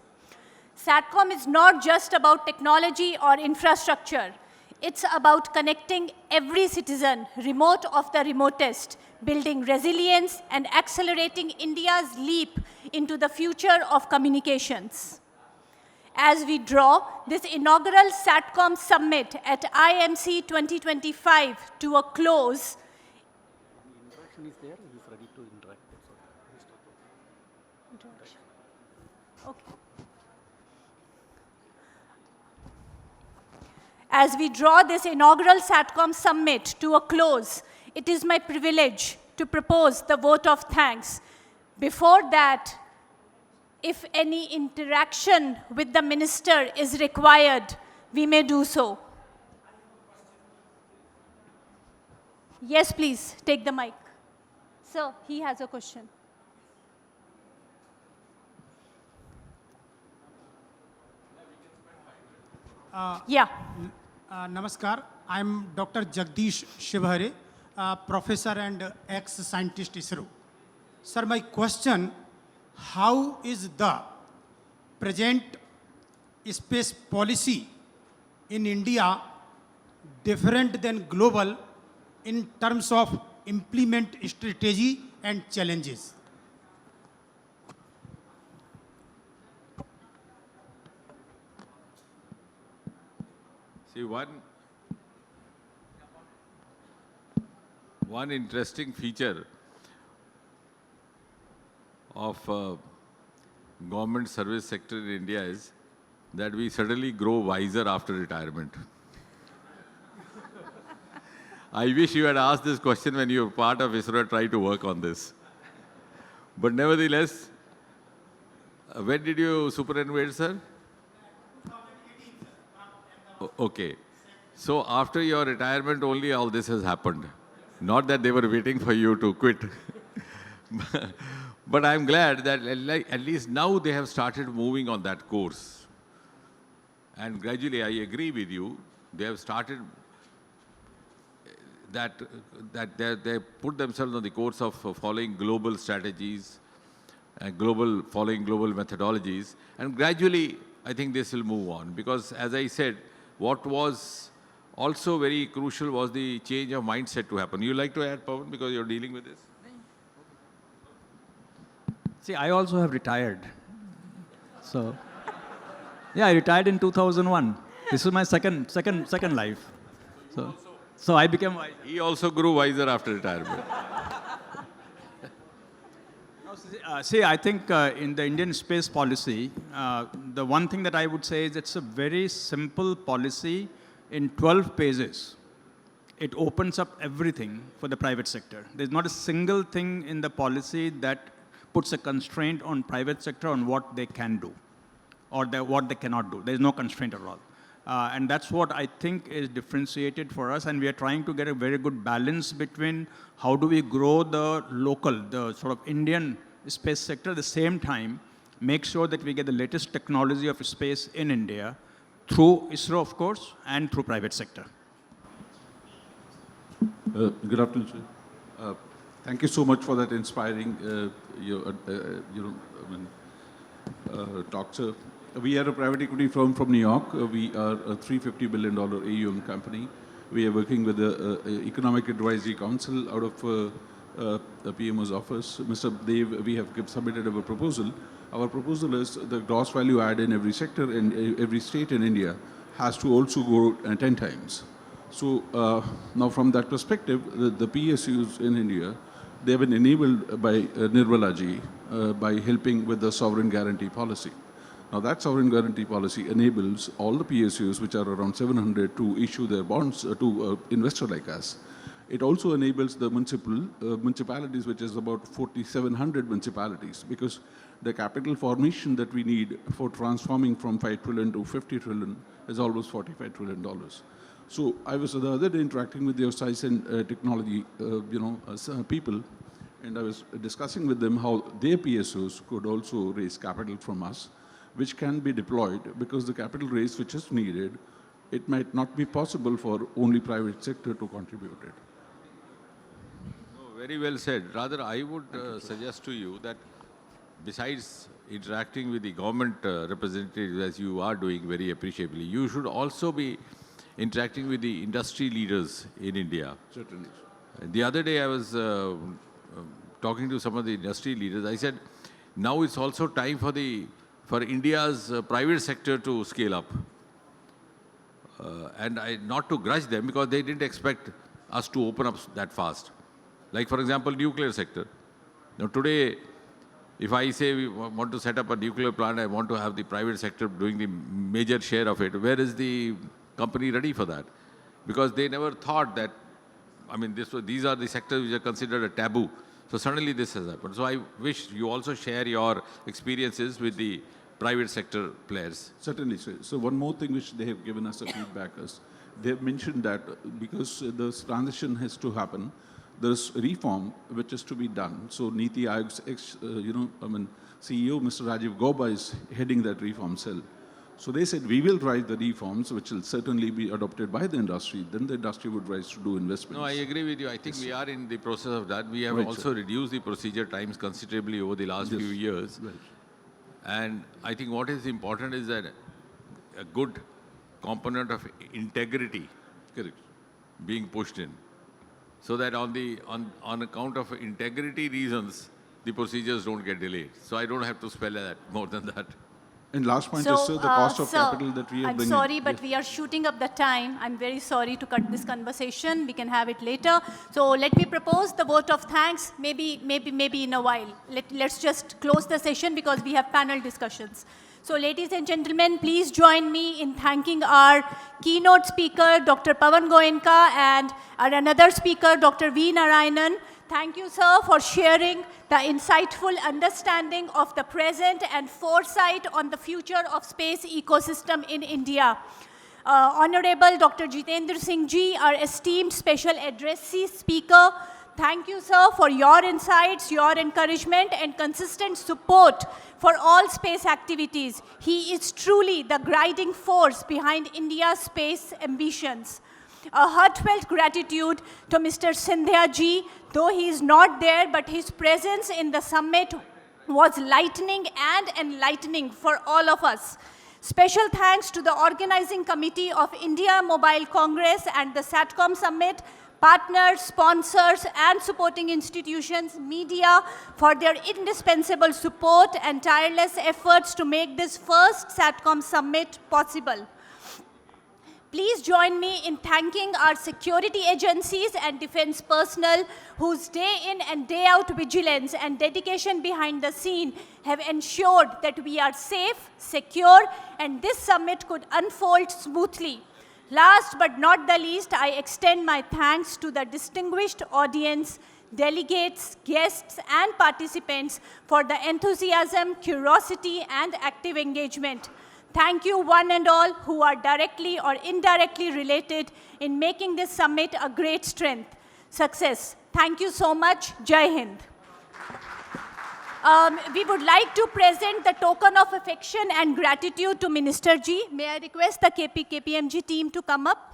Satcom is not just about technology or infrastructure. It's about connecting every citizen, remote of the remotest, building resilience and accelerating India's leap into the future of communications. As we draw this inaugural Satcom Summit at IMC 2025 to a close, As we draw this inaugural Satcom Summit to a close, it is my privilege to propose the vote of thanks. Before that, if any interaction with the minister is required, we may do so. Yes, please, take the mic. Sir, he has a question. Yeah. Namaskar. I am Dr. Jagdish Shivhare, professor and ex-scientist ISRO. Sir, my question, how is the present space policy in India different than global in terms of implement strategy and challenges? See, one interesting feature of government service sector in India is that we suddenly grow wiser after retirement. I wish you had asked this question when you were part of ISRO and tried to work on this. But nevertheless, when did you superannuate, sir? Okay. So after your retirement only all this has happened. Not that they were waiting for you to quit. But I'm glad that at least now they have started moving on that course. And gradually, I agree with you, they have started that they put themselves on the course of following global strategies and following global methodologies. And gradually, I think this will move on. Because as I said, what was also very crucial was the change of mindset to happen. You like to add, Pawan, because you're dealing with this? See, I also have retired. So, yeah, I retired in 2001. This is my second life. So I became wise. He also grew wiser after retirement. See, I think in the Indian space policy, the one thing that I would say is it's a very simple policy in 12 pages. It opens up everything for the private sector. There's not a single thing in the policy that puts a constraint on private sector on what they can do or what they cannot do. There's no constraint at all. And that's what I think is differentiated for us. And we are trying to get a very good balance between how do we grow the local, the sort of Indian space sector, at the same time, make sure that we get the latest technology of space in India through ISRO, of course, and through private sector. Good afternoon, sir. Thank you so much for that inspiring talk, sir. We are a private equity firm from New York. We are a $350 billion AUM company. We are working with the Economic Advisory Council out of the PMO's office. Mr. Dev, we have submitted our proposal. Our proposal is the gross value add in every sector and every state in India has to also grow 10 times. So now from that perspective, the PSUs in India, they have been enabled by Nirmala ji by helping with the sovereign guarantee policy. Now that sovereign guarantee policy enables all the PSUs, which are around 700, to issue their bonds to investor like us. It also enables the municipalities, which is about 4,700 municipalities, because the capital formation that we need for transforming from 5 trillion to 50 trillion is almost $45 trillion. So I was the other day interacting with your science and technology, people, and I was discussing with them how their PSOs could also raise capital from us, which can be deployed because the capital raise which is needed, it might not be possible for only private sector to contribute it. No, very well said. Rather, I would suggest to you that besides interacting with the government representatives, as you are doing very appreciably, you should also be interacting with the industry leaders in India. Certainly. The other day I was talking to some of the industry leaders. I said, now it's also time for India's private sector to scale up. And not to grudge them because they didn't expect us to open up that fast. Like for example, nuclear sector. Now today, if I say we want to set up a nuclear plant, I want to have the private sector doing the major share of it. Where is the company ready for that? Because they never thought that, I mean, these are the sectors which are considered a taboo. So suddenly this has happened. So I wish you also share your experiences with the private sector players. Certainly, sir. So one more thing which they have given us a feedback is, they have mentioned that because this transition has to happen, there's reform which is to be done. So Niti Ayog's CEO, Mr. Rajiv Gauba, is heading that reform cell. So they said, we will drive the reforms which will certainly be adopted by the industry. Then the industry would rise to do investments. No, I agree with you. I think we are in the process of that. We have also reduced the procedure times considerably over the last few years. Right. And I think what is important is that a good component of integrity being pushed in. So that on account of integrity reasons, the procedures don't get delayed. So I don't have to spell that more than that. And last point is, sir, the cost of capital that we are I'm bringing. sorry, but we are shooting up the time. I'm very sorry to cut this conversation. We can have it later. So let me propose the vote of thanks, maybe in a while. Let's just close the session because we have panel discussions. So ladies and gentlemen, please join me in thanking our keynote speaker, Dr. Pavan Goenka, and our another speaker, Dr. V. Narayanan. Thank you, sir, for sharing the insightful understanding of the present and foresight on the future of space ecosystem in India. Honorable Dr. Jitendra Singh Ji, our esteemed special addressee speaker, thank you, sir, for your insights, your encouragement, and consistent support for all space activities. He is truly the guiding force behind India's space ambitions. A heartfelt gratitude to Mr. Sindhya Ji, though he is not there, but his presence in the summit was lightening and enlightening for all of us. Special thanks to the organizing committee of India Mobile Congress and the Satcom Summit, partners, sponsors, and supporting institutions, media, for their indispensable support and tireless efforts to make this first Satcom Summit possible. Please join me in thanking our security agencies and defense personnel whose day in and day out vigilance and dedication behind the scene have ensured that we are safe, secure, and this summit could unfold smoothly. Last but not the least, I extend my thanks to the distinguished audience, delegates, guests, and participants for the enthusiasm, curiosity, and active engagement. Thank you one and all who are directly or indirectly related in making this summit a great success. Thank you so much. Jai Hind. We would like to present the token of affection and gratitude to Minister Ji. May I request the KPMG team to come up?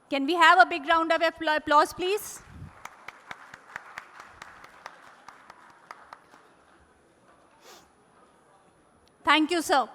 Can we have a big round of applause, please? Thank you, sir.